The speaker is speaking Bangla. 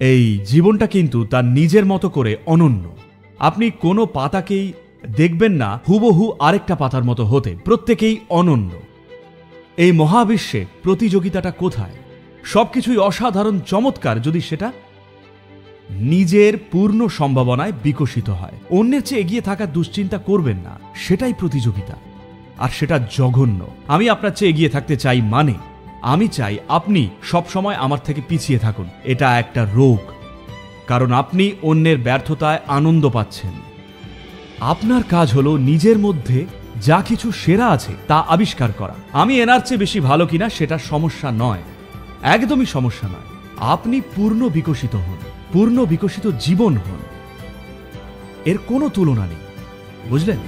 এই জীবনটা কিন্তু তার নিজের মতো করে অনন্য। আপনি কোনো পাতাকেই দেখবেন না হুবহু আরেকটা পাতার মতো হতে, প্রত্যেকেই অনন্য। এই মহাবিশ্বে প্রতিযোগিতাটা কোথায়? সবকিছুই অসাধারণ চমৎকার যদি সেটা নিজের পূর্ণ সম্ভাবনায় বিকশিত হয়। অন্যের চেয়ে এগিয়ে থাকার দুশ্চিন্তা করবেন না, সেটাই প্রতিযোগিতা, আর সেটা জঘন্য। আমি আপনার চেয়ে এগিয়ে থাকতে চাই, মানে আমি চাই আপনি সবসময় আমার থেকে পিছিয়ে থাকুন। এটা একটা রোগ, কারণ আপনি অন্যের ব্যর্থতায় আনন্দ পাচ্ছেন। আপনার কাজ হলো নিজের মধ্যে যা কিছু সেরা আছে তা আবিষ্কার করা। আমি এনার চেয়ে বেশি ভালো কিনা সেটা সমস্যা নয়, একদমই সমস্যা নয়। আপনি পূর্ণ বিকশিত হন, পূর্ণ বিকশিত জীবন হন, এর কোনো তুলনা নেই, বুঝলেন?